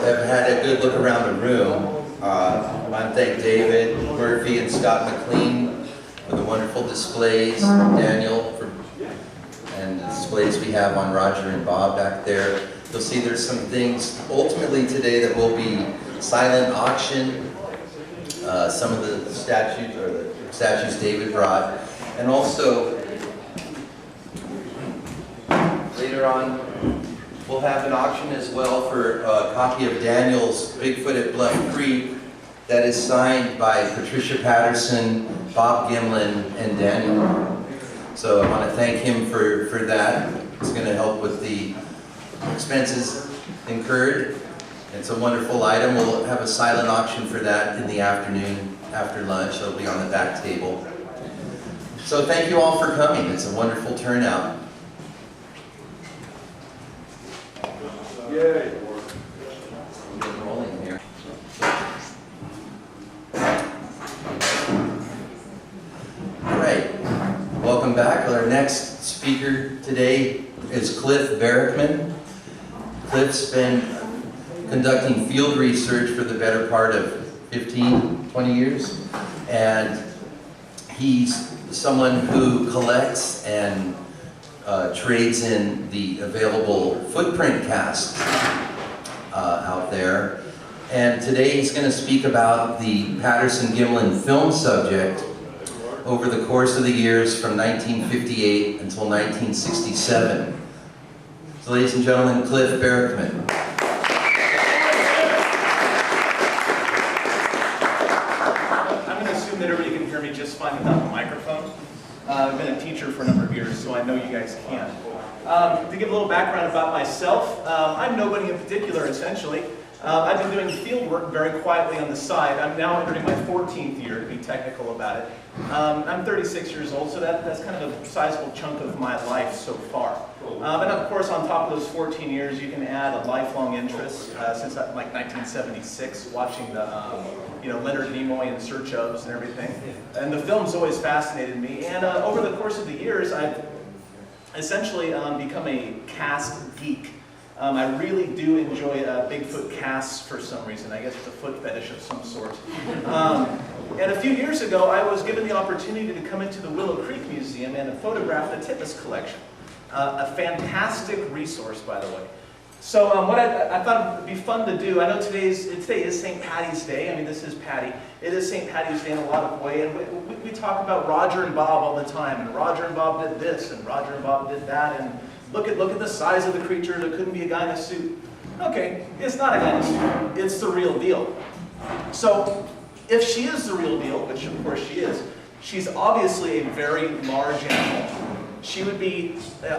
have had a good look around the room, I want to thank David Murphy and Scott McLean for the wonderful displays, Daniel and the displays we have on Roger and Bob back there. You'll see there's some things ultimately today that will be silent auction. Some of the statues, or the statues David brought, and also later on we'll have an auction as well for a copy of Daniel's Bigfoot at Bluff Creek that is signed by Patricia Patterson, Bob Gimlin, and Daniel. So I want to thank him for that. It's going to help with the expenses incurred. It's a wonderful item. We'll have a silent auction for that in the afternoon after lunch. It'll be on the back table. So thank you all for coming. It's a wonderful turnout. Yay! We'll get rolling here. All right. Welcome back. Our next speaker today is Cliff Barrickman. Cliff's been conducting field research for the better part of 15, 20 years. And he's someone who collects and trades in the available footprint casts out there. And today he's going to speak about the Patterson-Gimlin film subject over the course of the years from 1958 until 1967. So ladies and gentlemen, Cliff Barrickman. That everybody can hear me just fine without the microphone. I've been a teacher for a number of years, so I know you guys can. To give a little background about myself, I'm nobody in particular, essentially. I've been doing field work very quietly on the side. I'm now entering my 14th year, to be technical about it. I'm 36 years old, so that's kind of a sizable chunk of my life so far. And of course, on top of those 14 years, you can add a lifelong interest since like 1976, watching the Leonard Nimoy and Search Ofs and everything. And the film's always fascinated me. And over the course of the years, I've essentially become a cast geek. I really do enjoy Bigfoot casts for some reason. I guess it's a foot fetish of some sort. And a few years ago, I was given the opportunity to come into the Willow Creek Museum and photograph the Tippis collection. A fantastic resource, by the way. So what I thought it would be fun to do, I know today is St. Patty's Day. I mean, this is Patty. It is St. Patty's Day in a lot of ways. And we talk about Roger and Bob all the time. And Roger and Bob did this, and Roger and Bob did that. And look at the size of the creature. There couldn't be a guy in a suit. Okay, it's not a guy in a suit. It's the real deal. So if she is the real deal, which of course she is, she's obviously a very large animal. She would be,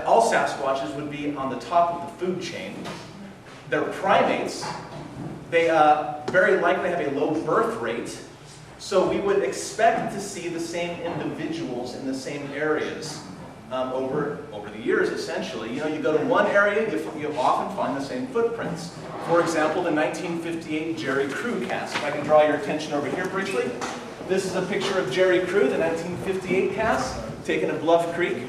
all Sasquatches would be on the top of the food chain. They're primates. They very likely have a low birth rate. So we would expect to see the same individuals in the same areas over the years, essentially. You go to one area, you often find the same footprints. For example, the 1958 Jerry Crew cast. If I can draw your attention over here briefly. This is a picture of Jerry Crew, the 1958 cast, taken at Bluff Creek.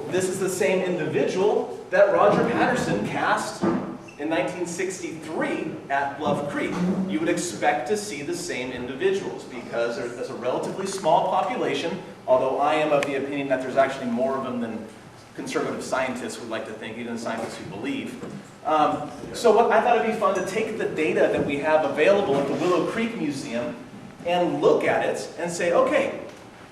This is the same individual that Roger Patterson cast in 1963 at Bluff Creek. You would expect to see the same individuals because there's a relatively small population, although I am of the opinion that there's actually more of them than conservative scientists would like to think, even scientists who believe. So what I thought it'd be fun to take the data that we have available at the Willow Creek Museum and look at it and say, okay,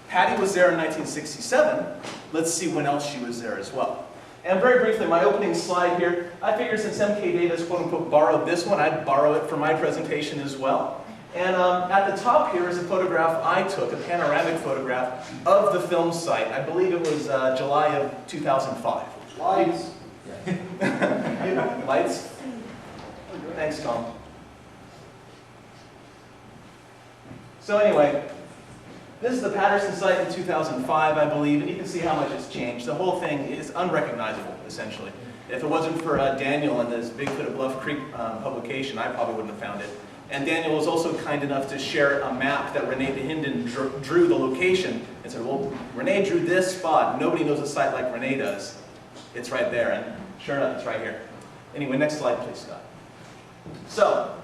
Patty was there in 1967. Let's see when else she was there as well. And very briefly, my opening slide here, I figured since MK Davis, quote unquote, borrowed this one, I'd borrow it for my presentation as well. And at the top here is a photograph I took, a panoramic photograph of the film site. I believe it was July of 2005. Lights. Lights? Thanks, Tom. So anyway, this is the Patterson site in 2005, I believe, and you can see how much it's changed. The whole thing is unrecognizable, essentially. If it wasn't for Daniel and this Bigfoot at Bluff Creek publication, I probably wouldn't have found it. And Daniel was also kind enough to share a map that Renee DeHinden drew the location and said, well, Renee drew this spot. Nobody knows a site like Renee does. It's right there, and sure enough, it's right here. Anyway, next slide, please, Scott. So,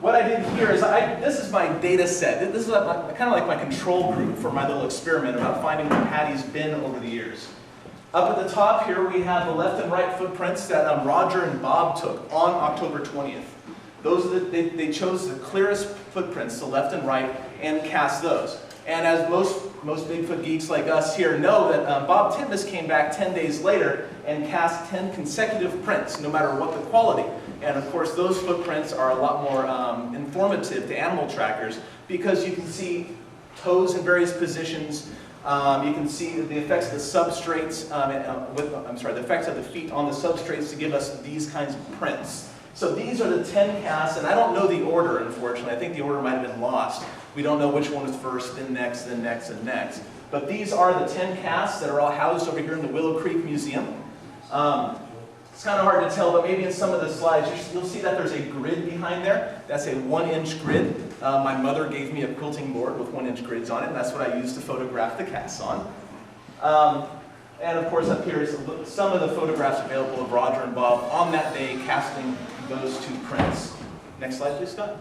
what I did here is, this is my data set. This is kind of like my control group for my little experiment about finding where Patty's been over the years. Up at the top here, we have the left and right footprints that Roger and Bob took on October 20th. Those are they chose the clearest footprints, the left and right, and cast those. And as most Bigfoot geeks like us here know, that Bob Titmus came back 10 days later and cast 10 consecutive prints, no matter what the quality. And of course, those footprints are a lot more informative to animal trackers because you can see toes in various positions. You can see the effects of the substrates, the effects of the feet on the substrates to give us these kinds of prints. So these are the 10 casts, and I don't know the order, unfortunately. I think the order might have been lost. We don't know which one was first, then next, then next, and next. But these are the 10 casts that are all housed over here in the Willow Creek Museum. It's kind of hard to tell, but maybe in some of the slides, you'll see that there's a grid behind there. That's a 1-inch grid. My mother gave me a quilting board with 1-inch grids on it, and that's what I used to photograph the casts on. And of course, up here is some of the photographs available of Roger and Bob on that day casting those 2 prints. Next slide, please, Scott.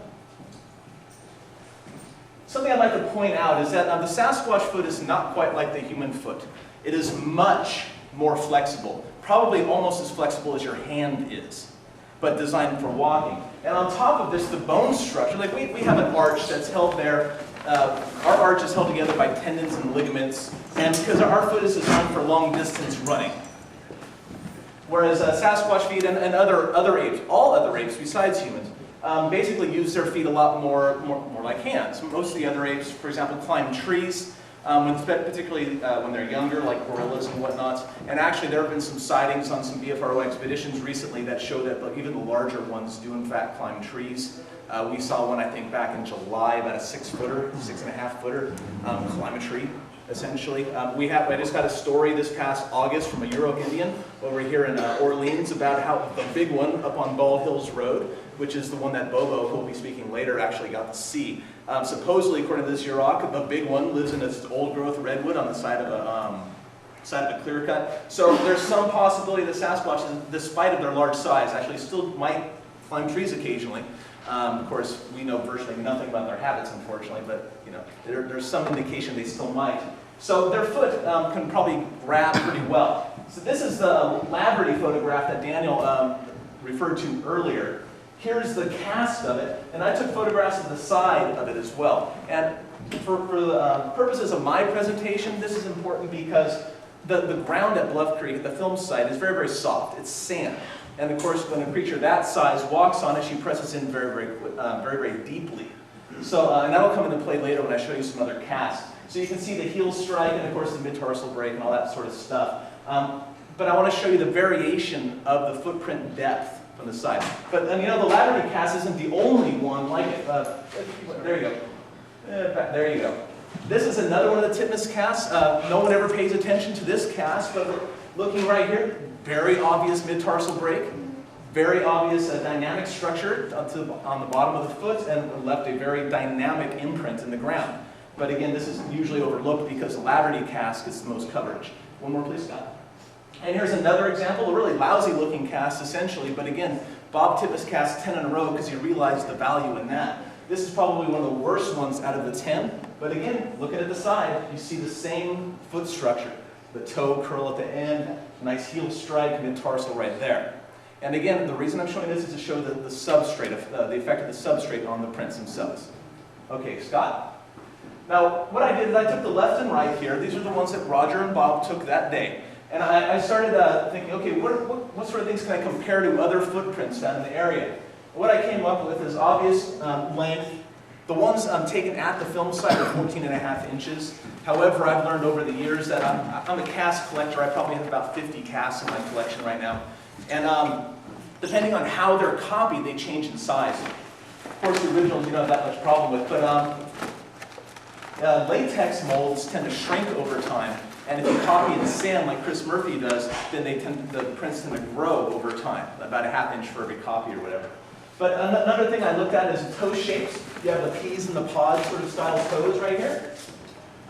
Something I'd like to point out is that the Sasquatch foot is not quite like the human foot. It is much more flexible, probably almost as flexible as your hand is, but designed for walking. And on top of this, the bone structure, like we have an arch that's held there. Our arch is held together by tendons and ligaments, and because our foot is designed for long distance running. Whereas Sasquatch feet and other apes, all other apes besides humans, basically use their feet a lot more like hands. Most of the other apes, for example, climb trees, particularly when they're younger, like gorillas and whatnot. And actually, there have been some sightings on some BFRO expeditions recently that show that even the larger ones do in fact climb trees. We saw one, I think, back in July, about a 6-footer, 6.5-footer, climb a tree, essentially. I just got a story this past August from a Yurok Indian over here in Orleans about how the big one up on Bald Hills Road, which is the one that Bobo, who will be speaking later, actually got to see. Supposedly, according to this Yurok, the big one lives in this old-growth redwood on the side of a clear cut. So there's some possibility that Sasquatch, despite of their large size, actually still might climb trees occasionally. Of course, we know virtually nothing about their habits, unfortunately, but there's some indication they still might. So their foot can probably grab pretty well. So this is the Laverty photograph that Daniel referred to earlier. Here's the cast of it, and I took photographs of the side of it as well. And for the purposes of my presentation, this is important because the ground at Bluff Creek, the film site, is very, very soft. It's sand. And of course, when a creature that size walks on it, she presses in very, very deeply. So, and that'll come into play later when I show you some other casts. So you can see the heel strike and of course the mid-tarsal break and all that sort of stuff. But I want to show you the variation of the footprint depth from the side. But the Laverty cast isn't the only one like it. There you go. There you go. This is another one of the Titmus casts. No one ever pays attention to this cast, but looking right here, very obvious mid-tarsal break, very obvious dynamic structure on the bottom of the foot, and left a very dynamic imprint in the ground. But again, this is usually overlooked because the Laverty cast gets the most coverage. One more, please, Scott. And here's another example, a really lousy-looking cast, essentially. But again, Bob Titmus cast 10 in a row because he realized the value in that. This is probably one of the worst ones out of the 10. But again, looking at the side, you see the same foot structure. The toe curl at the end, nice heel strike, mid-tarsal right there. And again, the reason I'm showing this is to show the substrate, the effect of the substrate on the prints themselves. Okay, Scott? Now, what I did is I took the left and right here. These are the ones that Roger and Bob took that day. And I started thinking, okay, what sort of things can I compare to other footprints down in the area? What I came up with is obvious length. The ones taken at the film site are 14.5 inches. However, I've learned over the years that I'm a cast collector. I probably have about 50 casts in my collection right now. And depending on how they're copied, they change in size. Of course, the originals you don't have that much problem with, but latex molds tend to shrink over time. And if you copy in sand like Chris Murphy does, then the prints tend to grow over time, about a ½ inch for every copy or whatever. But another thing I looked at is toe shapes. You have the peas in the pod sort of style toes right here.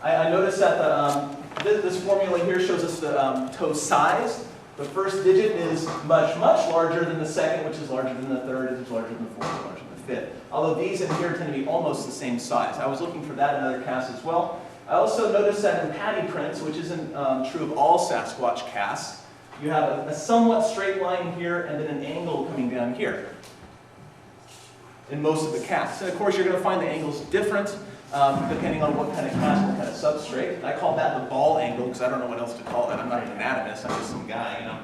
I noticed that this formula here shows us the toe size. The first digit is much, much larger than the second, which is larger than the third, which is larger than the fourth, larger than the fit. Although these in here tend to be almost the same size. I was looking for that in other casts as well. I also noticed that in patty prints, which isn't true of all Sasquatch casts, you have a somewhat straight line here and then an angle coming down here in most of the casts. And of course, you're going to find the angles different depending on what kind of cast, what kind of substrate. I call that the ball angle because I don't know what else to call it. I'm not an anatomist, I'm just some guy, you know.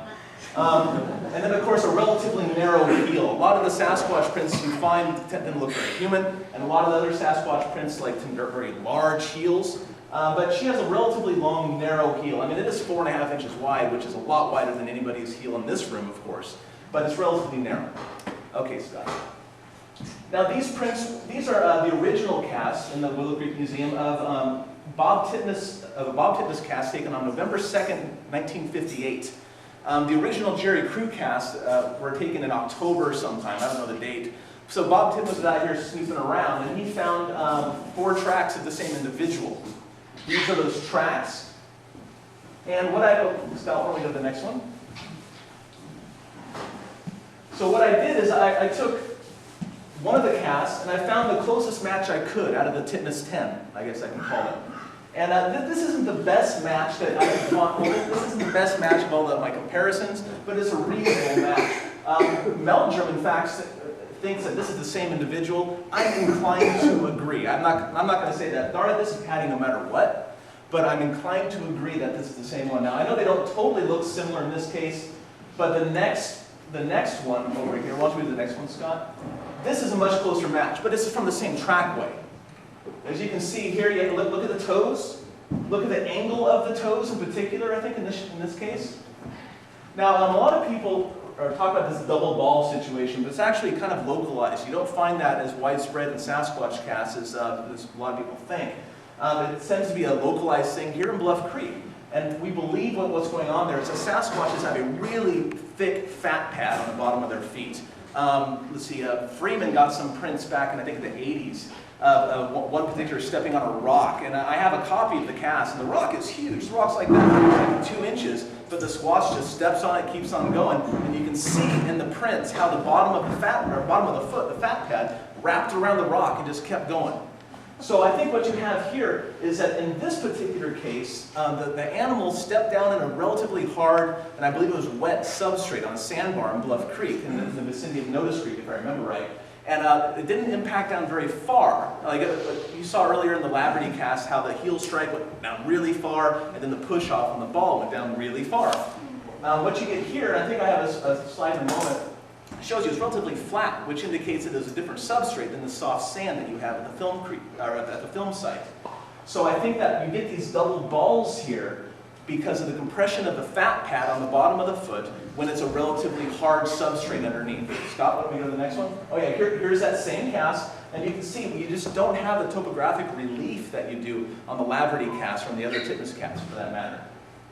And then, of course, a relatively narrow heel. A lot of the Sasquatch prints you find tend to look very human, and a lot of the other Sasquatch prints like to are very large heels. But she has a relatively long, narrow heel. I mean, it is 4.5 inches wide, which is a lot wider than anybody's heel in this room, of course. But it's relatively narrow. Okay, Scott. Now, these prints, these are the original casts in the Willow Creek Museum of Bob Titmus cast taken on November 2nd, 1958. The original Jerry Crew casts were taken in October sometime, I don't know the date. So Bob Titmus was out here snooping around, and he found 4 tracks of the same individual. These are those tracks. And what Scott, why don't we go to the next one? So what I did is I took one of the casts, and I found the closest match I could out of the Titmus 10, I guess I can call it. And this isn't the best match that I can find. Well, this isn't the best match of all my comparisons, but it's a reasonable match. Meldrum, in fact, thinks that this is the same individual. I'm inclined to agree. I'm not going to say that, darn it, this is Patty no matter what, but I'm inclined to agree that this is the same one. Now, I know they don't totally look similar in this case, but the next one over here, why don't we do the next one, Scott? This is a much closer match, but this is from the same trackway. As you can see here, you have to look at the toes. Look at the angle of the toes in particular, I think, in this case. Now, a lot of people talk about this double ball situation, but it's actually kind of localized. You don't find that as widespread in Sasquatch casts as a lot of people think. It tends to be a localized thing here in Bluff Creek. And we believe what's going on there is that Sasquatches have a really thick fat pad on the bottom of their feet. Let's see, Freeman got some prints back in, I think, the 80s. One particular stepping on a rock, and I have a copy of the cast, and the rock is huge. The rock's like that, like 2 inches, but the Squatch just steps on it, keeps on going, and you can see in the prints how the bottom of the foot, the fat pad, wrapped around the rock and just kept going. So I think what you have here is that in this particular case, the animal stepped down in a relatively hard, and I believe it was wet substrate on a sandbar in Bluff Creek, in the vicinity of Notice Creek, if I remember right. And it didn't impact down very far. Like you saw earlier in the Laverty cast how the heel strike went down really far, and then the push off on the ball went down really far. What you get here, and I think I have a slide in a moment, shows you it's relatively flat, which indicates that there's a different substrate than the soft sand that you have at the film site. So I think that you get these double balls here because of the compression of the fat pad on the bottom of the foot when it's a relatively hard substrate underneath. Scott, let me go to the next one. Oh yeah, here's that same cast, and you can see you just don't have the topographic relief that you do on the Laverty cast or on the other Titmus casts for that matter.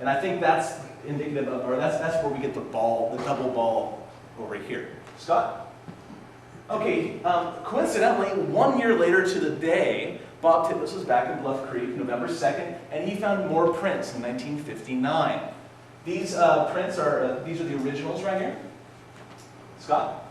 And I think that's indicative of, or that's where we get the ball, the double ball over here. Scott? Okay, coincidentally, 1 year later to the day, Bob Titmus was back in Bluff Creek, November 2nd, and he found more prints in 1959. These prints are, these are the originals right here. Scott?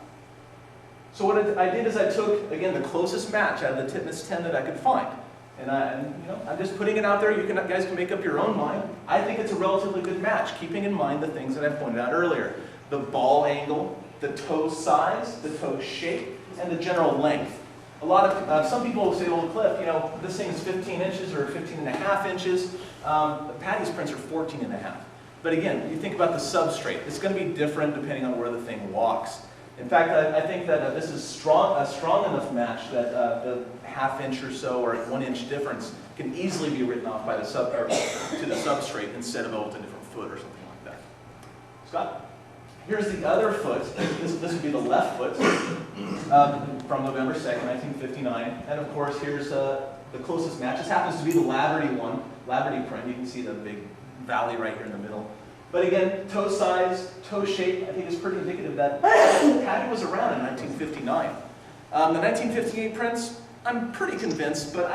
So what I did is I took, again, the closest match out of the Titmus 10 that I could find. And I'm just putting it out there. You guys can make up your own mind. I think it's a relatively good match, keeping in mind the things that I pointed out earlier. The ball angle, the toe size, the toe shape, and the general length. A lot of, some people will say, well, Cliff, this thing is 15 inches or 15.5 inches. Patty's prints are 14.5. But again, you think about the substrate. It's going to be different depending on where the thing walks. In fact, I think that this is a strong enough match that the ½ inch or so or 1 inch difference can easily be written off by the to the substrate instead of with a different foot or something like that. Scott? Here's the other foot. This would be the left foot from November 2nd, 1959. And of course, here's the closest match. This happens to be the Laverty one, Laverty print. You can see the big valley right here in the middle. But again, toe size, toe shape, I think is pretty indicative that Patty was around in 1959. The 1958 prints, I'm pretty convinced, but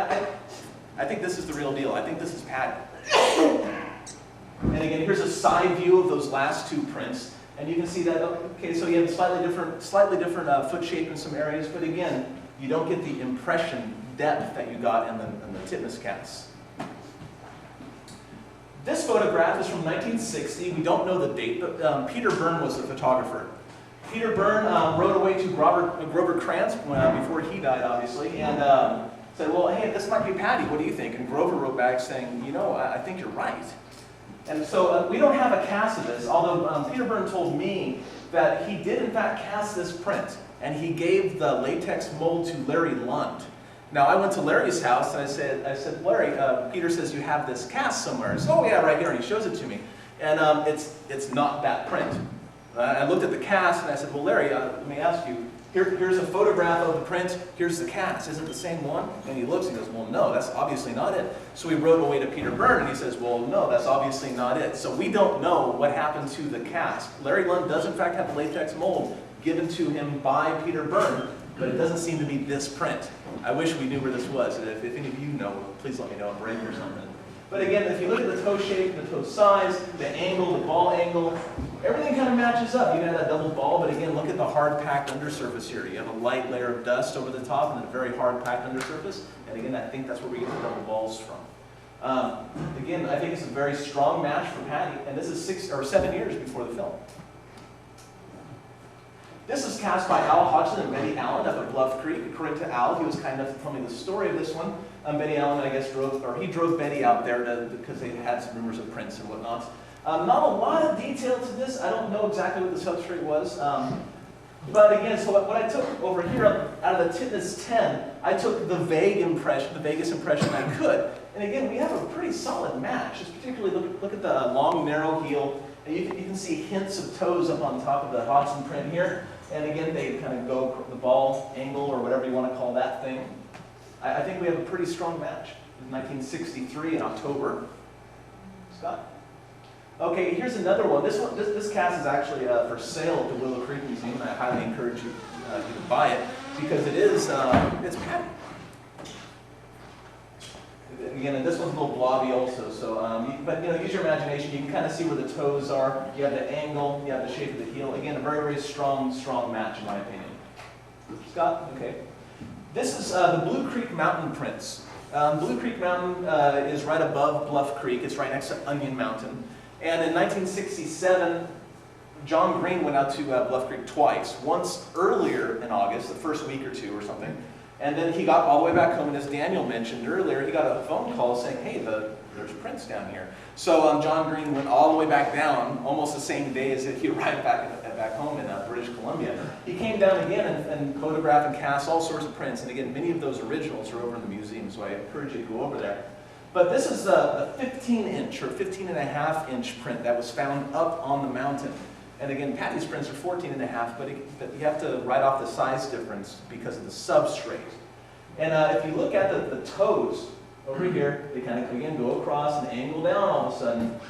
I think this is the real deal. I think this is Patty. And again, here's a side view of those last 2 prints. And you can see that, okay, so you have slightly different foot shape in some areas, but again, you don't get the impression depth that you got in the titmus casts. This photograph is from 1960. We don't know the date, but Peter Byrne was the photographer. Peter Byrne wrote away to Grover Krantz before he died, obviously, and said, well, hey, this might be Patty. What do you think? And Grover wrote back saying, you know, I think you're right. And so we don't have a cast of this, although Peter Byrne told me that he did in fact cast this print, and he gave the latex mold to Larry Lund. Now I went to Larry's house and I said, Larry, Peter says you have this cast somewhere. He said, oh yeah, right here, and he shows it to me. And it's not that print. I looked at the cast and I said, well Larry, let me ask you, here's a photograph of the print, here's the cast, is it the same one? And he looks and goes, well no, that's obviously not it. So we wrote away to Peter Byrne and he says, well no, that's obviously not it. So we don't know what happened to the cast. Larry Lund does in fact have a latex mold given to him by Peter Byrne, but it doesn't seem to be this print. I wish we knew where this was, and if any of you know, please let me know, a break or something. But again, if you look at the toe shape, the toe size, the angle, the ball angle, everything kind of matches up. You have that double ball, but again, look at the hard-packed undersurface here. You have a light layer of dust over the top and then a very hard-packed undersurface. And again, I think that's where we get the double balls from. Again, I think it's a very strong match for Patty, and this is 6 or 7 years before the film. This is cast by Al Hodgson and Betty Allen up at Bluff Creek. According to Al, he was kind enough to tell me the story of this one. Betty Allen, I guess, drove Betty out there because they had some rumors of prints and whatnot. Not a lot of detail to this. I don't know exactly what the substrate was. But again, so what I took over here out of the Titmus 10, I took the vaguest impression I could. And again, we have a pretty solid match. Just particularly look at the long, narrow heel. And you can see hints of toes up on top of the Hodgson print here. And again, they kind of go the ball angle or whatever you want to call that thing. I think we have a pretty strong match. In 1963 in October. Scott? Okay, here's another one. This cast is actually for sale at the Willow Creek Museum. I highly encourage you to buy it because it's Patty. Again, and this one's a little blobby also. So, but use your imagination. You can kind of see where the toes are. You have the angle. You have the shape of the heel. Again, a very, very strong match in my opinion. Scott, okay. This is the Blue Creek Mountain prints. Blue Creek Mountain is right above Bluff Creek. It's right next to Onion Mountain. And in 1967, John Green went out to Bluff Creek twice. Once earlier in August, the first week or two or something. And then he got all the way back home, and as Daniel mentioned earlier, he got a phone call saying, hey, there's prints down here. So John Green went all the way back down, almost the same day as he arrived back home in British Columbia. He came down again and photographed and cast all sorts of prints. And again, many of those originals are over in the museum, so I encourage you to go over there. But this is the 15-inch or 15.5-inch print that was found up on the mountain. And again, Patty's prints are 14.5, but you have to write off the size difference because of the substrate. And if you look at the toes over here, they kind of, again, go across and angle down all of a sudden.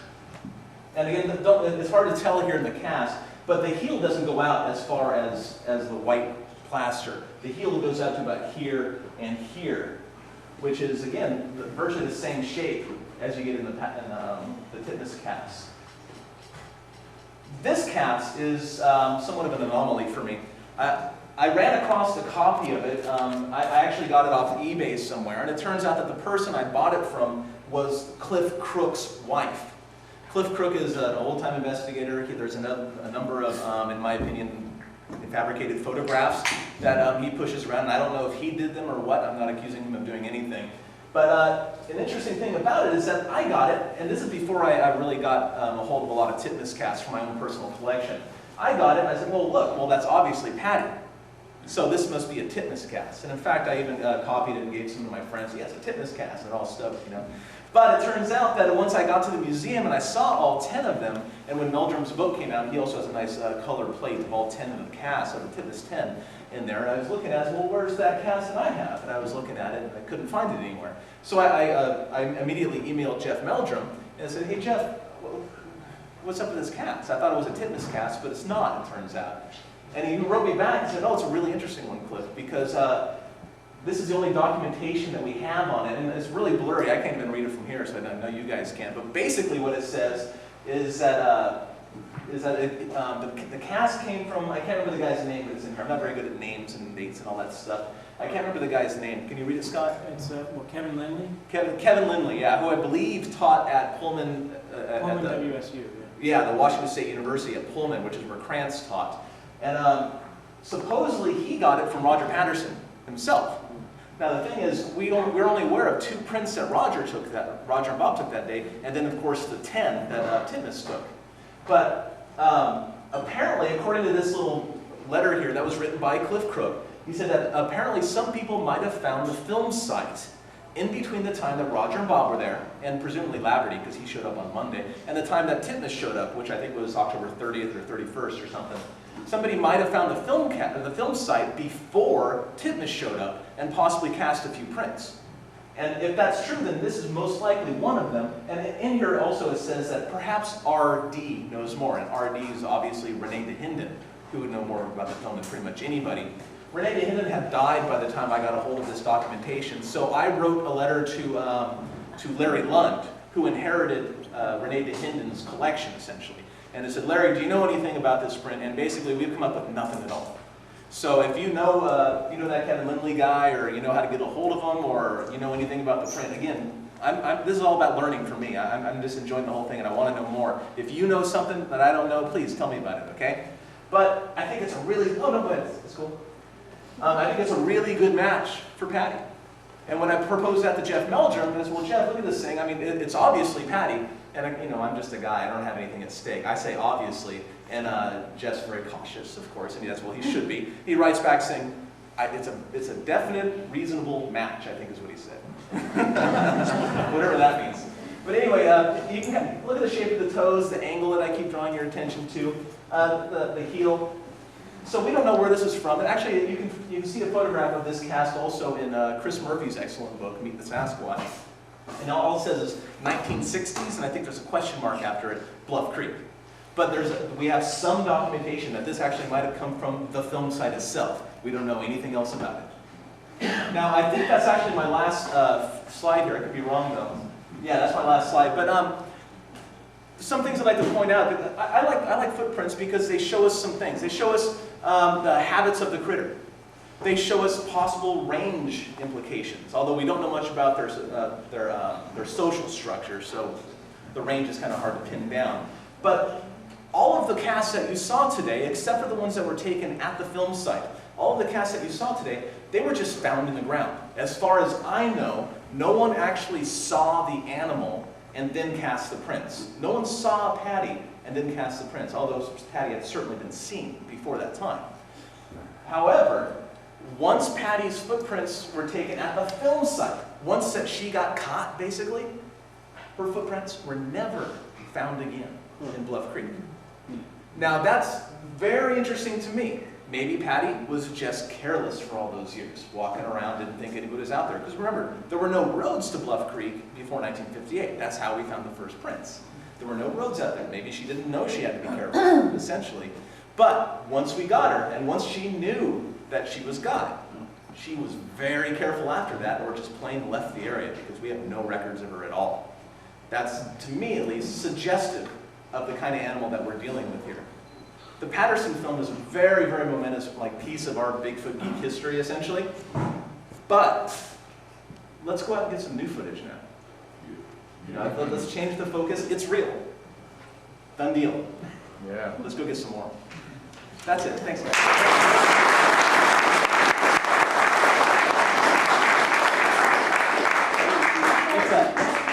And again, it's hard to tell here in the cast, but the heel doesn't go out as far as the white plaster. The heel goes out to about here and here, which is, again, virtually the same shape as you get in the Titmus cast. This cast is somewhat of an anomaly for me. I ran across a copy of it. I actually got it off eBay somewhere, and it turns out that the person I bought it from was Cliff Crook's wife. Cliff Crook is an old-time investigator. There's a number of, in my opinion, fabricated photographs that he pushes around. And I don't know if he did them or what. I'm not accusing him of doing anything. But an interesting thing about it is that I got it, and this is before I really got a hold of a lot of Titmus casts for my own personal collection. I got it, and I said, well, that's obviously Patty. So this must be a Titmus cast. And in fact, I even copied it and gave some of my friends, yes, a Titmus cast, and all stuff, But it turns out that once I got to the museum and I saw all 10 of them, and when Meldrum's book came out, he also has a nice color plate of all 10 of the casts of the Titmus 10 in there. And I was looking at it, well, where's that cast that I have? And I was looking at it, and I couldn't find it anywhere. So I immediately emailed Jeff Meldrum, and I said, hey, Jeff, what's up with this cast? I thought it was a Titmus cast, but it's not, it turns out. And he wrote me back and said, oh, it's a really interesting one, Cliff, because this is the only documentation that we have on it, and it's really blurry. I can't even read it from here, so I know you guys can. But basically what it says is that is that the cast came from, I can't remember the guy's name, but it's in here. I'm not very good at names and dates and all that stuff. I can't remember the guy's name. Can you read it, Scott? It's Kevin Lindley? Kevin Lindley, yeah, who I believe taught at Pullman. Pullman WSU, yeah, the Washington State University at Pullman, which is where Krantz taught. And supposedly he got it from Roger Patterson himself. Now the thing is, we're only aware of 2 prints that Roger and Bob took that day, and then of course the 10 that Titmus took. But apparently, according to this little letter here that was written by Cliff Crook, he said that apparently some people might have found the film site in between the time that Roger and Bob were there, and presumably Laverty, because he showed up on Monday, and the time that Titmus showed up, which I think was October 30th or 31st or something. Somebody might have found the film site before Titmus showed up and possibly cast a few prints. And if that's true, then this is most likely one of them. And in here also it says that perhaps R.D. knows more, and R.D. is obviously Renee DeHinden, who would know more about the film than pretty much anybody. Renee DeHinden had died by the time I got a hold of this documentation, so I wrote a letter to Larry Lund, who inherited Renee DeHinden's collection, essentially. And I said, Larry, do you know anything about this print? And basically, we've come up with nothing at all. So if you know that Kevin Lindley guy, or you know how to get a hold of him, or you know anything about the print, again, this is all about learning for me. I'm just enjoying the whole thing, and I want to know more. If you know something that I don't know, please tell me about it, okay? But I think it's a really, oh no, go ahead, it's cool. I think it's a really good match for Patty. And when I proposed that to Jeff Meldrum, I said, well, Jeff, look at this thing. I mean, it's obviously Patty. And I'm just a guy. I don't have anything at stake. I say obviously, and Jeff's very cautious, of course, and that's well, he should be. He writes back saying, it's a definite, reasonable match, I think is what he said. Whatever that means. But anyway, you can look at the shape of the toes, the angle that I keep drawing your attention to, the heel. So we don't know where this is from. And actually, you can see a photograph of this cast also in Chris Murphy's excellent book, Meet the Sasquatch. And all it says is 1960s, and I think there's a question mark after it, Bluff Creek. But we have some documentation that this actually might have come from the film site itself. We don't know anything else about it. Now, I think that's actually my last slide here. I could be wrong, though. Yeah, that's my last slide. But some things I'd like to point out. I like footprints because they show us some things. They show us the habits of the critter. They show us possible range implications, although we don't know much about their social structure, so the range is kind of hard to pin down. But all of the casts that you saw today, except for the ones that were taken at the film site, all of the casts that you saw today, they were just found in the ground. As far as I know, no one actually saw the animal and then cast the prints. No one saw Patty and then cast the prints, although Patty had certainly been seen before that time. However, once Patty's footprints were taken at the film site, once that she got caught, basically, her footprints were never found again in Bluff Creek. Now that's very interesting to me. Maybe Patty was just careless for all those years, walking around, didn't think anybody was out there. Because remember, there were no roads to Bluff Creek before 1958. That's how we found the first prints. There were no roads out there. Maybe she didn't know she had to be careful, essentially. But once we got her, and once she knew that she was got, she was very careful after that, or just plain left the area, because we have no records of her at all. That's, to me at least, suggestive of the kind of animal that we're dealing with here. The Patterson film is a very, very momentous piece of our Bigfoot geek history, essentially. But let's go out and get some new footage now. Let's change the focus. It's real. Done deal. Yeah. Let's go get some more. That's it. Thanks, guys. What's that?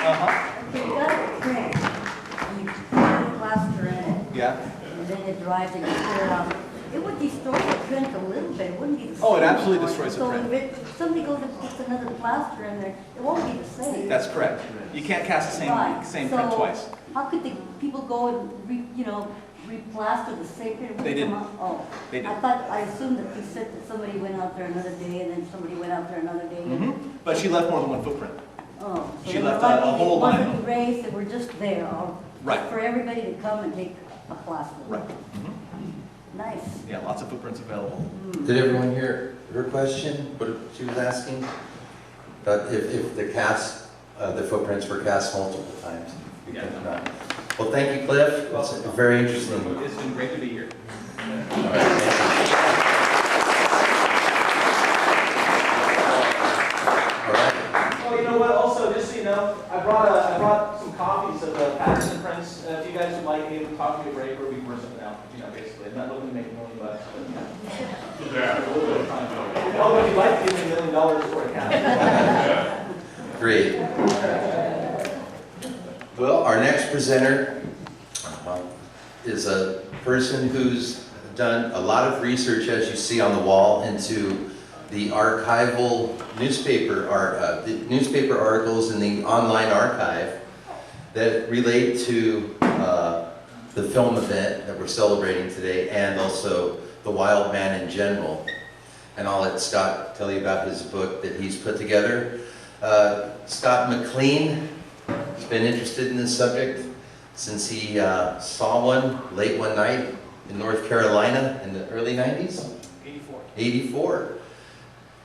Okay, you got a print, and you put a plaster in it, Yeah. and then it dries and you clear it out. It would destroy the print a little bit, it wouldn't be the same. Oh, it absolutely anymore. destroys the print. So if somebody goes and puts another plaster in there, it won't be the same. That's correct. You can't cast the same print twice. So how could the people go and replaster the same print? They didn't. Oh, They didn't. I assumed that you said that somebody went out there another day, and then somebody went out there another day. But she left more than one footprint. Oh, so She they left were a lucky whole it line. wasn't erased, they were just there, Right. for everybody to come and take a plaster. Right. Nice. Yeah, lots of footprints available. Did everyone hear her question, what she was asking? If the footprints were cast multiple times? Yeah. Well, thank you, Cliff. It's very interesting. It's been great to be here. All right, thank you. All right. Oh, you know what? Also, just so you know, I brought some copies of the Patterson prints. If you guys would like me to talk to you a break, or we work something out. You know, basically, I'm not looking to make $1 million, but yeah. A little bit of time. Oh, if you'd like to give me $1 million for a account. Great. Well, our next presenter is a person who's done a lot of research, as you see on the wall, into the archival newspaper articles in the online archive that relate to the film event that we're celebrating today, and also the wild man in general. And I'll let Scott tell you about his book that he's put together. Scott McLean has been interested in this subject since he saw one late one night in North Carolina in the early 90s? 84. 84.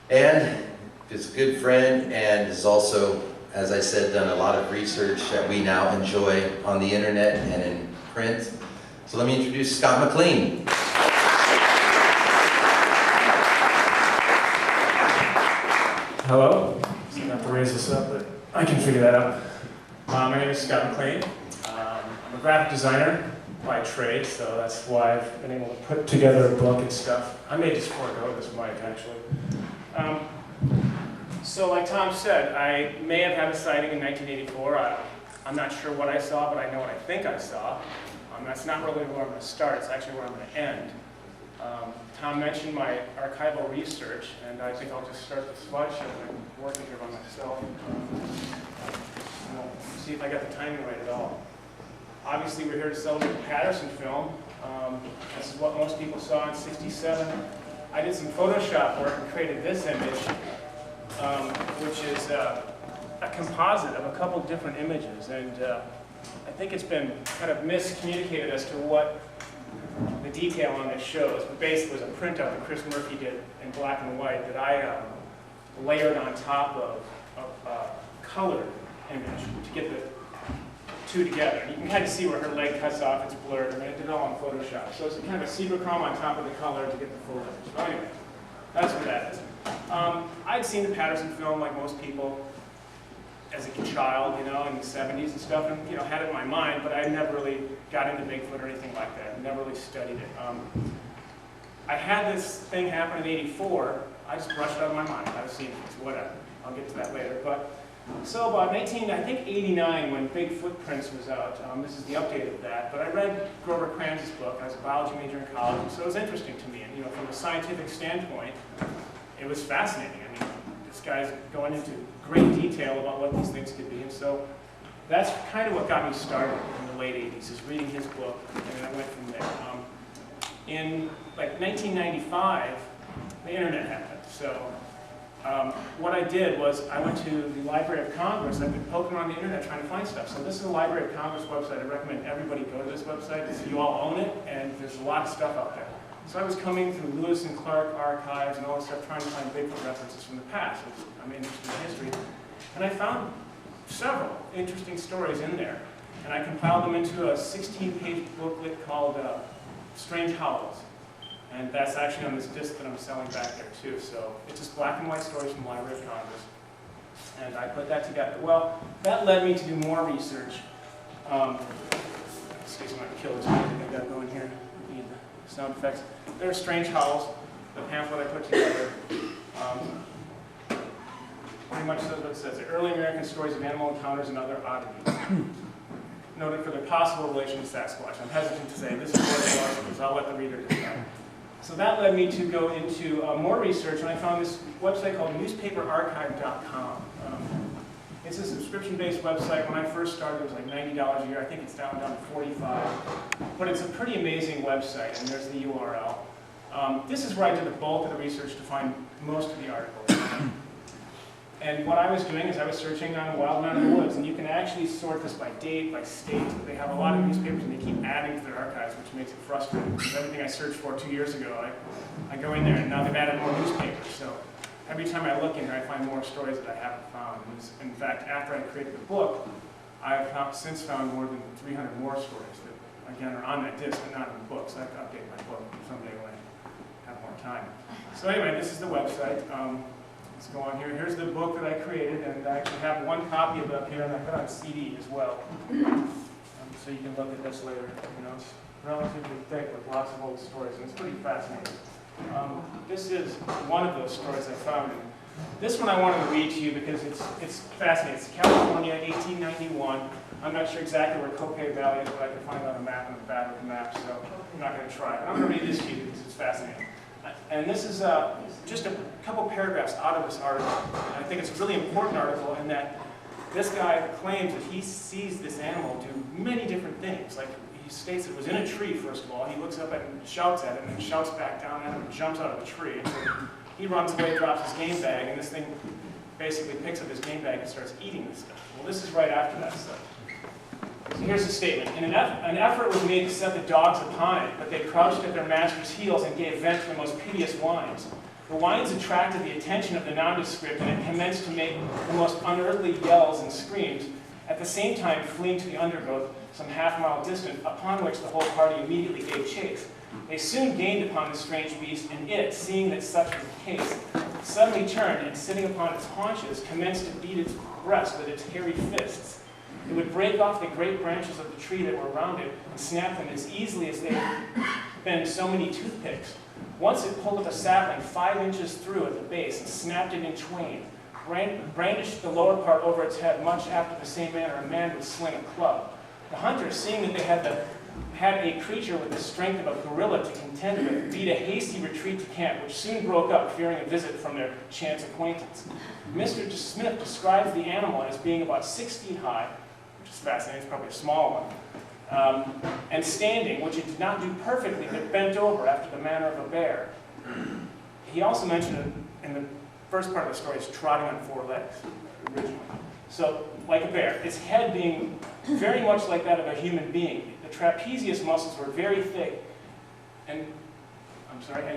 And is a good friend and has also, as I said, done a lot of research that we now enjoy on the internet and in print. So let me introduce Scott McLean. Hello. So I have to raise this up, but I can figure that out. My name is Scott McLean. I'm a graphic designer by trade, so that's why I've been able to put together a book and stuff. I made this before I go to this mic, actually. So like Tom said, I may have had a sighting in 1984. I'm not sure what I saw, but I know what I think I saw. That's not really where I'm going to start. It's actually where I'm going to end. Tom mentioned my archival research, and I think I'll just start the slideshow. I'm working here by myself. We'll see if I got the timing right at all. Obviously, we're here to celebrate the Patterson film. This is what most people saw in '67. I did some Photoshop work and created this image, which is a composite of a couple different images. And I think it's been kind of miscommunicated as to what the detail on this shows. But basically, it was a printout that Chris Murphy did in black and white that I layered on top of a colored image to get the two together. And you can kind of see where her leg cuts off, it's blurred. I mean, I did it all in Photoshop. So it's kind of a secret chrome on top of the color to get the full image. So anyway, that's what that is. I'd seen the Patterson film like most people as a child, you know, in the 70s and stuff, and, you know, had it in my mind, but I never really got into Bigfoot or anything like that. Never really studied it. I had this thing happen in '84. I just brushed it out of my mind. I've seen it. It's whatever. I'll get to that later. But so about 1989, when Big Footprints was out, this is the update of that, but I read Grover Kranz's book. I was a biology major in college, so it was interesting to me. And, you know, from a scientific standpoint, it was fascinating. I mean, this guy's going into great detail about what these things could be. And so that's kind of what got me started in the late 80s, is reading his book, and I went from there. In like 1995, the internet happened. So what I did was I went to the Library of Congress. I've been poking around the internet trying to find stuff. So this is the Library of Congress website. I recommend everybody go to this website because you all own it, and there's a lot of stuff out there. So I was coming through Lewis and Clark archives and all this stuff, trying to find Bigfoot references from the past. I'm interested in history. And I found several interesting stories in there. And I compiled them into a 16-page booklet called Strange Howls. And that's actually on this disc that I'm selling back there too. So it's just black and white stories from the Library of Congress. And I put that together. Well, that led me to do more research. Excuse me, I can kill this music I've got going here. I need the sound effects. There's Strange Howls, the pamphlet I put together. Pretty much says what it says. The early American stories of animal encounters and other oddities. Noted for their possible relation to Sasquatch. I'm hesitant to say this is what it was, because I'll let the reader decide. So that led me to go into more research, and I found this website called newspaperarchive.com. It's a subscription-based website. When I first started, it was like $90 a year. I think it's down to $45. But it's a pretty amazing website, and there's the URL. This is where I did the bulk of the research to find most of the articles. And what I was doing is I was searching on Wild Man in the Woods, and you can actually sort this by date, by state. They have a lot of newspapers, and they keep adding to their archives, which makes it frustrating. Because everything I searched for 2 years ago, I go in there, and now they've added more newspapers. So every time I look in here, I find more stories that I haven't found. In fact, after I created the book, I've since found more than 300 more stories that, again, are on that disc, but not in the book. So I have to update my book someday when I have more time. So anyway, this is the website. Let's go on here. Here's the book that I created, and I actually have one copy of it up here, and I put it on CD as well. So you can look at this later. You know, it's relatively thick with lots of old stories, and it's pretty fascinating. This is one of those stories I found. And this one I wanted to read to you because it's fascinating. It's California, 1891. I'm not sure exactly where Copiah Valley is, but I can find it on a map on the back of the map, so I'm not going to try. But I'm going to read this to you because it's fascinating. And this is just a couple paragraphs out of this article. And I think it's a really important article in that this guy claims that he sees this animal do many different things. Like he states it was in a tree, first of all. He looks up at it and shouts at it, and then shouts back down at him and jumps out of the tree. And so he runs away, drops his game bag, and this thing basically picks up his game bag and starts eating this stuff. Well, this is right after that stuff. So here's the statement. An effort was made to set the dogs upon it, but they crouched at their master's heels and gave vent to the most piteous whines. The whines attracted the attention of the nondescript, and it commenced to make the most unearthly yells and screams, at the same time fleeing to the undergrowth some half-mile distant, upon which the whole party immediately gave chase. They soon gained upon the strange beast, and it, seeing that such was the case, suddenly turned, and sitting upon its haunches, commenced to beat its breast with its hairy fists. It would break off the great branches of the tree that were around it and snap them as easily as they had been so many toothpicks. Once it pulled up a sapling 5 inches through at the base and snapped it in twain, brandished the lower part over its head much after the same manner a man would sling a club. The hunters, seeing that they had a creature with the strength of a gorilla to contend with, beat a hasty retreat to camp, which soon broke up, fearing a visit from their chance acquaintance. Mr. Smith describes the animal as being about 6 feet high, which is fascinating, it's probably a small one, and standing, which it did not do perfectly, but bent over after the manner of a bear. He also mentioned in the first part of the story, it's trotting on 4 legs, originally. So, like a bear, its head being very much like that of a human being. The trapezius muscles were very thick, and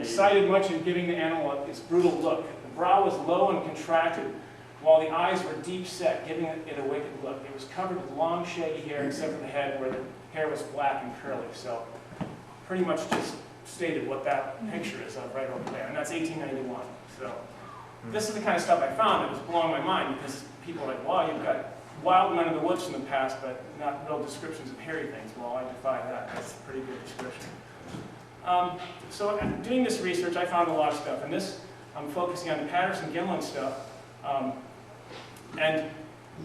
cited much in giving the animal its brutal look. The brow was low and contracted, while the eyes were deep set, giving it a wicked look. It was covered with long, shaggy hair, except for the head, where the hair was black and curly. So, pretty much just stated what that picture is of right over there, and that's 1891. So, this is the kind of stuff I found that was blowing my mind, because people are like, wow, you've got wild men of the woods in the past, but not real descriptions of hairy things. Well, I defy that. That's a pretty good description. So doing this research, I found a lot of stuff. And this, I'm focusing on the Patterson-Gimlin stuff. And,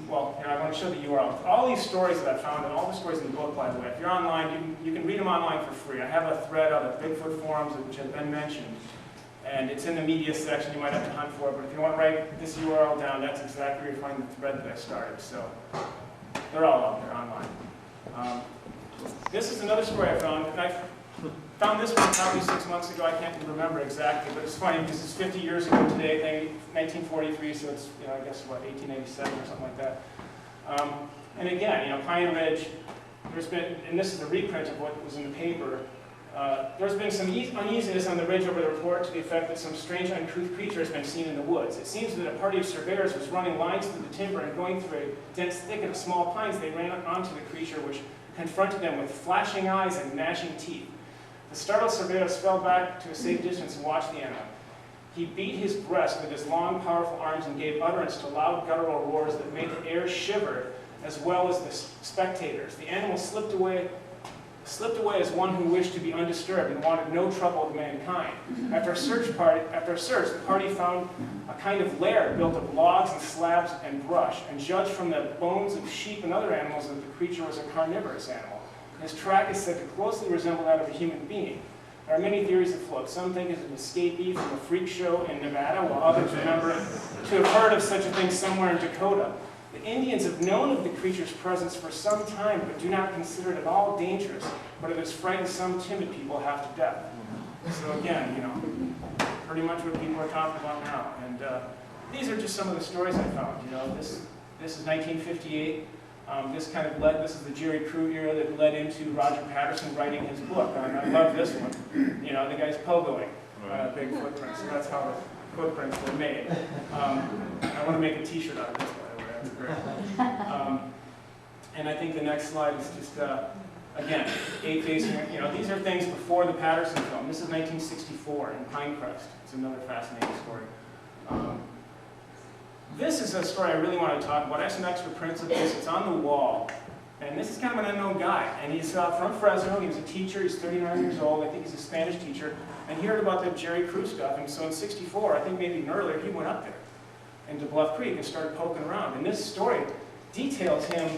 well, here, I want to show the URL. All these stories that I found, and all the stories in the book, by the way, if you're online, you can read them online for free. I have a thread on the Bigfoot forums, which has been mentioned. And it's in the media section, you might have to hunt for it, but if you want to write this URL down, that's exactly where you find the thread that I started. So they're all out there online. This is another story I found, and I found this one probably 6 months ago. I can't even remember exactly, but it's funny because it's 50 years ago today, 1943, so it's, I guess, what, 1887 or something like that. And again, Pine Ridge, there's been, and this is a reprint of what was in the paper, there's been some uneasiness on the ridge over the report to the effect that some strange uncouth creature has been seen in the woods. It seems that a party of surveyors was running lines through the timber and going through a dense thicket of small pines. They ran onto the creature, which confronted them with flashing eyes and gnashing teeth. The startled surveyors fell back to a safe distance and watched the animal. He beat his breast with his long, powerful arms and gave utterance to loud guttural roars that made the air shiver, as well as the spectators. The animal slipped away as one who wished to be undisturbed and wanted no trouble with mankind. After a search, the party found a kind of lair built of logs and slabs and brush, and judged from the bones of sheep and other animals that the creature was a carnivorous animal. His track is said to closely resemble that of a human being. There are many theories afloat. Some think it's an escapee from a freak show in Nevada, while others remember to have heard of such a thing somewhere in Dakota. The Indians have known of the creature's presence for some time, but do not consider it at all dangerous, but it has frightened some timid people half to death. So again, pretty much what people are talking about now. And these are just some of the stories I found. This is 1958. This is the Jerry Crew era that led into Roger Patterson writing his book. I love this one. The guy's pogoing big footprints, so that's how the footprints were made. I want to make a t-shirt out of this, by the way. That's great. And I think the next slide is just, again, facing, these are things before the Patterson film. This is 1964 in Pinecrest. It's another fascinating story. This is a story I really want to talk about. I have some extra prints of this. It's on the wall. And this is kind of an unknown guy. And he's from Fresno. He was a teacher. He's 39 years old. I think he's a Spanish teacher. And he heard about the Jerry Crew stuff. And so in '64, I think maybe even earlier, he went up there into Bluff Creek and started poking around. And this story details him,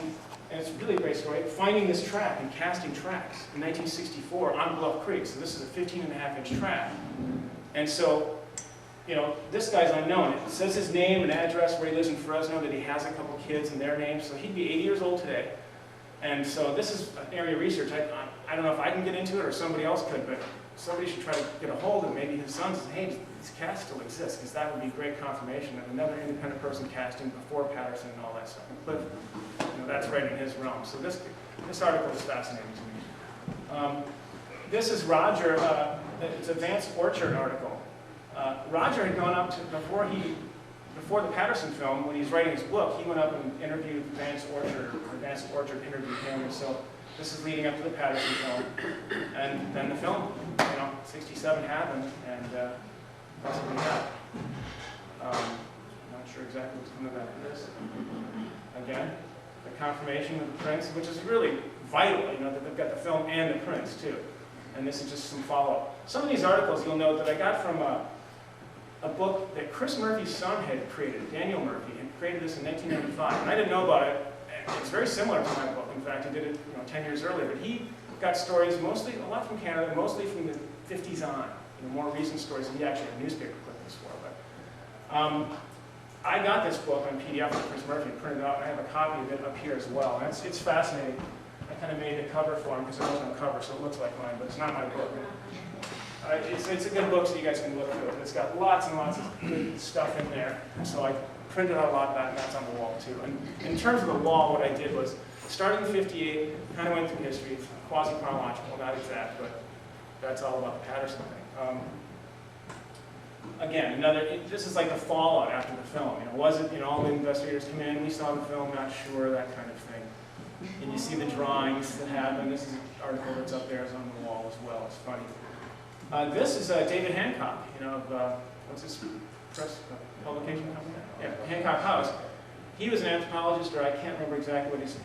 and it's a really great story, finding this track and casting tracks in 1964 on Bluff Creek. So this is a 15.5-inch track. And so, this guy's unknown. It says his name and address where he lives in Fresno, that he has a couple kids and their names. So he'd be 80 years old today. And so this is an area of research. I don't know if I can get into it or somebody else could, but somebody should try to get a hold of it. Maybe his son says, hey, these casts still exist, because that would be great confirmation of another independent person casting before Patterson and all that stuff. And Cliff, that's right in his realm. So this article is fascinating to me. This is Roger. It's a Vance Orchard article. Roger had gone up to, before the Patterson film, when he was writing his book, he went up and interviewed Vance Orchard, or Vance Orchard interviewed him. And so this is leading up to the Patterson film. And then the film, 67 happened, and that's what we got. I'm not sure exactly what's coming back to this. Again, the confirmation of the prints, which is really vital, that they've got the film and the prints too. And this is just some follow-up. Some of these articles you'll note that I got from a book that Chris Murphy's son had created, Daniel Murphy, and created this in 1995. And I didn't know about it. It's very similar to my book. In fact, he did it 10 years earlier. But he got stories, mostly, a lot from Canada, mostly from the 50s on. More recent stories that he actually had newspaper clippings for. But I got this book on PDF from Chris Murphy and printed it out, and I have a copy of it up here as well. And it's fascinating. I kind of made the cover for him because it wasn't a cover, so it looks like mine, but it's not my book. It's a good book, so you guys can look through it. It's got lots and lots of good stuff in there. So I printed out a lot of that, and that's on the wall too. And in terms of the wall, what I did was, starting in '58, kind of went through history. It's quasi-chronological, not exact, but that's all about the Patterson thing. Again, this is like the fallout after the film. Was it, all the investigators come in, we saw the film, not sure, that kind of thing. And you see the drawings that happen. This is an article that's up there, it's on the wall as well. It's funny. This is David Hancock, what's his press publication company? Yeah, Hancock House. He was an anthropologist, or I can't remember exactly what his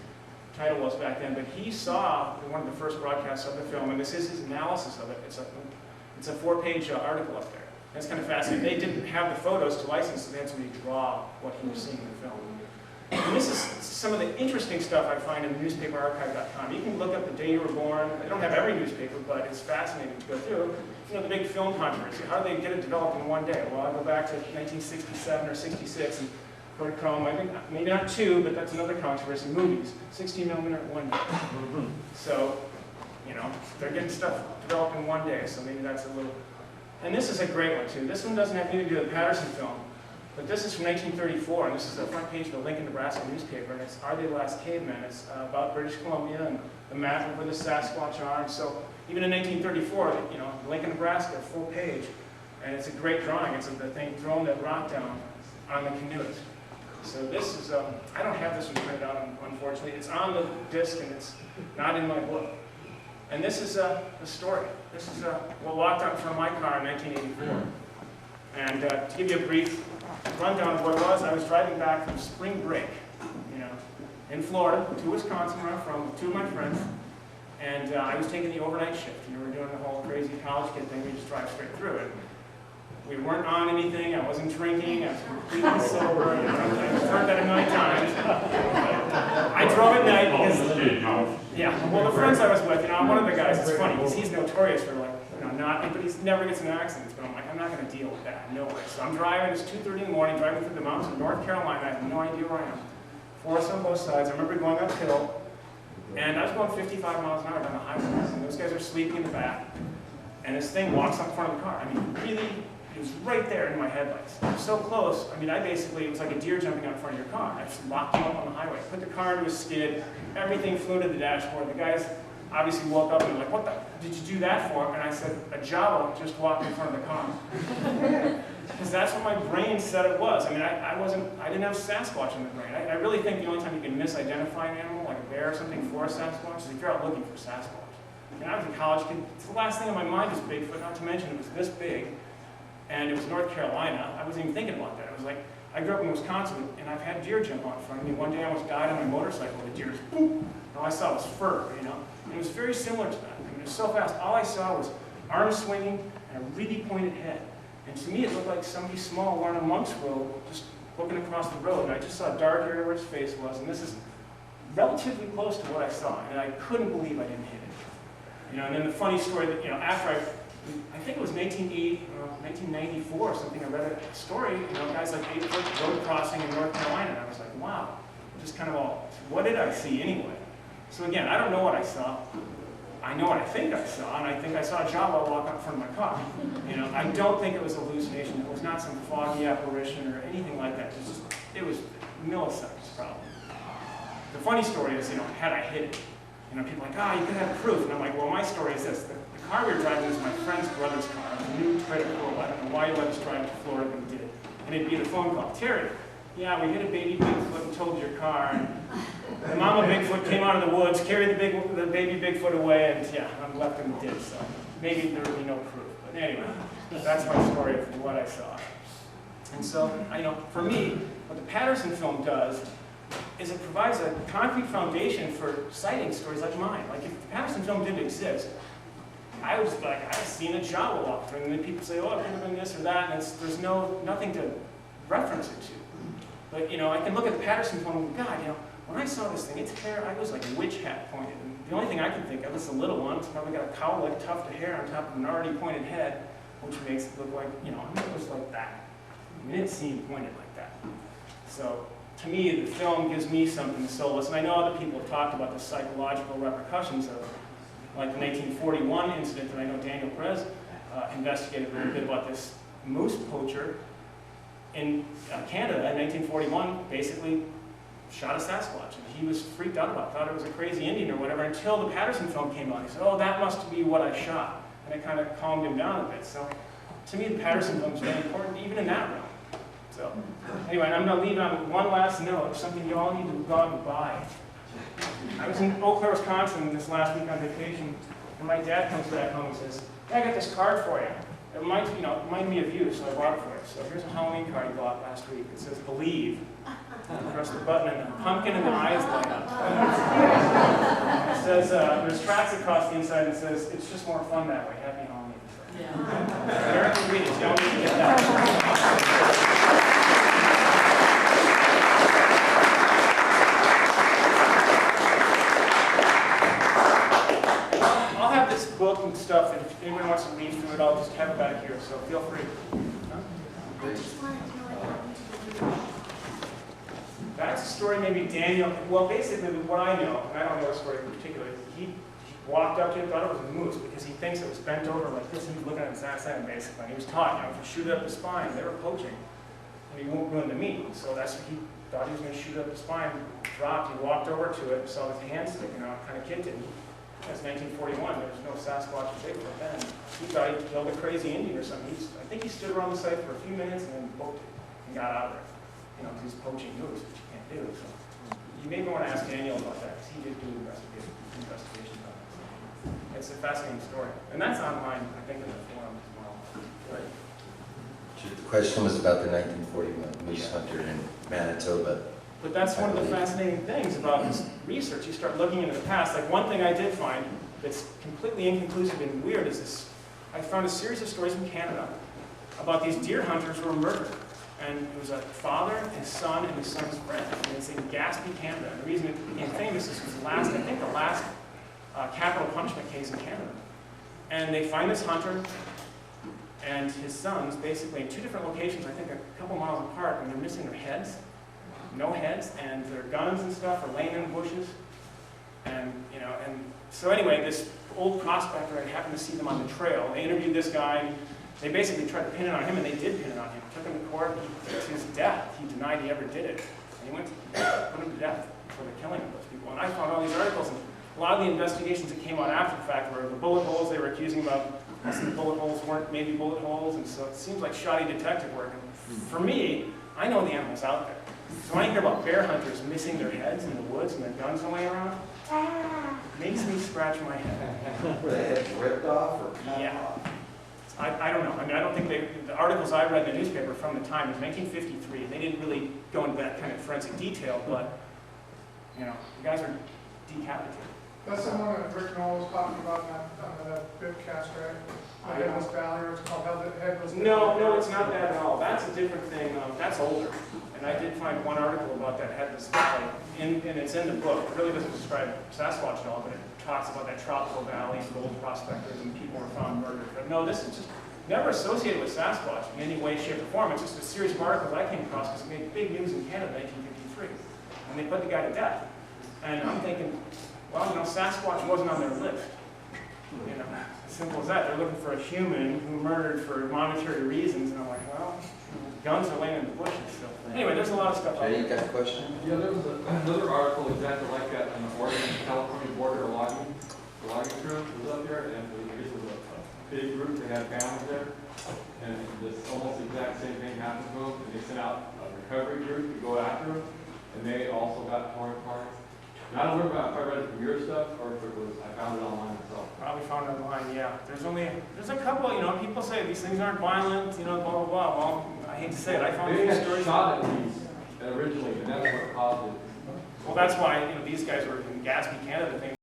title was back then, but he saw one of the first broadcasts of the film, and this is his analysis of it. It's a 4-page article up there. That's kind of fascinating. They didn't have the photos to license, so they had somebody draw what he was seeing in the film. And this is some of the interesting stuff I find in newspaperarchive.com. You can look up the day you were born. They don't have every newspaper, but it's fascinating to go through. The big film controversy. How did they get it developed in one day? Well, I go back to 1967 or 66 and go to Chrome. I think maybe not 2, but that's another controversy. Movies, 16 millimeter one day. So, they're getting stuff developed in one day. So maybe that's a little. And this is a great one too. This one doesn't have anything to do with the Patterson film. But this is from 1934, and this is the front page of the Lincoln, Nebraska newspaper, and it's Are They the Last Cavemen? It's about British Columbia and the map of where the Sasquatch are. And so even in 1934, Lincoln, Nebraska, full page, and it's a great drawing. It's the thing throwing that rock down on the canoes. So this is, I don't have this one printed out, unfortunately. It's on the disc, and it's not in my book. And this is the story. This is what walked out in front of my car in 1984. And to give you a brief rundown of what it was, I was driving back from spring break, in Florida to Wisconsin, where I'm from, with 2 of my friends, and I was taking the overnight shift. We're doing the whole crazy college kid thing. We just drive straight through it. We weren't on anything. I wasn't drinking. I was completely sober. I've heard that a million times. I drove at night because, well, the friends I was with, one of the guys, it's funny because he's notorious for but he never gets in accidents. But I'm like, I'm not going to deal with that. No way. So I'm driving. It's 2:30 in the morning, driving through the mountains of North Carolina. I have no idea where I am. Forests on both sides. I remember going uphill, and I was going 55 miles an hour down the highway. And those guys are sleeping in the back, and this thing walks up in front of the car. Really, it was right there in my headlights. It was so close. It was like a deer jumping out in front of your car. I just locked him up on the highway, put the car into a skid. Everything flew to the dashboard. The guys obviously woke up and were like, what the did you do that for? And I said, a Java just walked in front of the car. Because that's what my brain said it was. I mean, I didn't have Sasquatch in the brain. I really think the only time you can misidentify an animal, like a bear or something, for a Sasquatch is if you're out looking for Sasquatch. I mean, I was a college kid. It's the last thing on my mind is Bigfoot, not to mention it was this big, and it was North Carolina. I wasn't even thinking about that. It was like, I grew up in Wisconsin, and I've had deer jump out in front of me. One day I almost died on my motorcycle. The deer just, boop, and all I saw was fur, you know? And it was very similar to that. I mean, it was so fast. All I saw was arms swinging and a really pointed head. And to me, it looked like somebody small wearing a monk's robe, just looking across the road. And I just saw a dark area where his face was. And this is relatively close to what I saw. And I couldn't believe I didn't hit it. You know, and then the funny story that, you know, after I think it was 1994 or something, I read a story, you know, guys like 8-foot road crossing in North Carolina. And I was like, wow, just kind of all, what did I see anyway? So again, I don't know what I saw. I know what I think I saw, and I think I saw a Jawa walk up in front of my car. You know, I don't think it was a hallucination. It was not some foggy apparition or anything like that. It was milliseconds, probably. The funny story is, you know, had I hit it, you know, people are like, you could have proof. And I'm like, well, my story is this. The car we were driving was my friend's brother's car. It was a new Toyota Corolla. I don't know why he let us drive to Florida, but he did. And it'd be the phone call. Terry, yeah, we hit a baby Bigfoot and towed your car. And the mama Bigfoot came out of the woods, carried the baby Bigfoot away, and yeah, I'm left in the ditch. So maybe there would be no proof. But anyway, that's my story of what I saw. And so, you know, for me, what the Patterson film does is it provides a concrete foundation for citing stories like mine. Like if the Patterson film didn't exist, I was like, I've seen a Jawa walk through, and then people say, oh, it could have been this or that, and there's nothing to reference it to. But, you know, I can look at the Patterson film and go, God, you know, when I saw this thing, its hair, I was like a witch hat pointed. And the only thing I can think of is the little one. It's probably got a cowl-like tuft of hair on top of an already pointed head, which makes it look like, you know, it was like that. I mean, it didn't seem pointed like that. So, to me, the film gives me something to solace. And I know other people have talked about the psychological repercussions of, like the 1941 incident that I know Daniel Perez investigated a little bit about this moose poacher in Canada in 1941, basically shot a Sasquatch, and he was freaked out about it, thought it was a crazy Indian or whatever, until the Patterson film came out. He said, oh, that must be what I shot, and it kind of calmed him down a bit. So, to me, the Patterson film is very important, even in that realm. So, anyway, and I'm going to leave on one last note, something you all need to go out and buy. I was in Eau Claire, Wisconsin this last week on vacation, and my dad comes back home and says, hey, I got this card for you. It reminds me of you, so I bought it for you. So here's a Halloween card he bought last week. It says, believe. You press the button, and the pumpkin and the eyes light up. It says, there's tracks across the inside, and it says, it's just more fun that way. Happy Halloween. Yeah. American readings, you don't need to get that. Book and stuff, and if anyone wants to read through it, I'll just have it back here, so feel free. I just wanted to know what happened to you. That's a story maybe Daniel, well basically what I know, and I don't know the story in particular, he walked up to it, thought it was a moose, because he thinks it was bent over like this, and he's looking at his ass end basically, and he was taught, you know, if you shoot it up the spine, they were poaching, and he won't ruin the meat, so that's what he thought he was going to shoot up the spine, dropped, he walked over to it, saw his hand sticking out, kind of kicked it. That's 1941. There was no Sasquatch or Bigfoot then. He thought he killed a crazy Indian or something. I think he stood around the site for a few minutes and then booked it and got out of there. You know, because he's poaching moose, which you can't do. So you may want to ask Daniel about that, because he did do investigation about it. So it's a fascinating story. And that's online, I think, in the forum as well. Right. The question was about the 1941 moose hunter in Manitoba. But that's one of the fascinating things about this research. You start looking into the past. Like one thing I did find that's completely inconclusive and weird is this. I found a series of stories from Canada about these deer hunters who were murdered. And it was a father, his son, and his son's friend. And it's in Gaspé, Canada. And the reason it became famous is it was the last capital punishment case in Canada. And they find this hunter and his sons basically in two different locations, I think a couple miles apart, and they're missing their heads. No heads, and their guns and stuff are laying in the bushes. And, you know, and so anyway, this old prospector, I happened to see them on the trail. They interviewed this guy, and they basically tried to pin it on him, and they did pin it on him. Took him to court, to his death. He denied he ever did it. And he went to put him to death for the killing of those people. And I found all these articles, and a lot of the investigations that came out after the fact were the bullet holes they were accusing him of most of the bullet holes weren't maybe bullet holes, and so it seems like shoddy detective work. And for me, I know the animal's out there. So when I hear about bear hunters missing their heads in the woods and their guns are laying around, it makes me scratch my head. Were they heads ripped off or cut Yeah. off? I don't know. I mean, I don't think the articles I read in the newspaper from the time was 1953, and they didn't really go into that kind of forensic detail, but, you know, the guys are decapitated. That's the one that Rick Knoll was talking about on that bib cast, right? The headless valley, or it's called headless. No, it's not that at all. That's a different thing. That's older. And I did find one article about that headless valley, and it's in the book. It really doesn't describe Sasquatch at all, but it talks about that tropical valley and gold prospectors and people were found murdered. But no, this is just never associated with Sasquatch in any way, shape, or form. It's just a series of articles I came across because it made big news in Canada in 1953. And they put the guy to death. And I'm thinking, well, you know, Sasquatch wasn't on their list. You know, as simple as that. They're looking for a human who murdered for monetary reasons, and I'm like, well, guns are laying in the bushes still. Anyway, there's a lot of stuff out Jay, you there. got a question? Yeah, there was another article exactly like that on the Oregon-California border logging. The logging crew was up there, and this was a big group. They had families there, and this almost exact same thing happened to them. And they sent out a recovery group to go after them, and they also got torn apart. And I don't remember if I read it from your stuff or if it was I found it online myself. Probably found it online, yeah. There's a couple, you know, people say these things aren't violent, you know, blah, blah, blah. Well, I hate to say it, I found They these had stories. shot at these originally, and that's what caused it. Well, that's why, you know, these guys were in Gatsby, Canada, thing.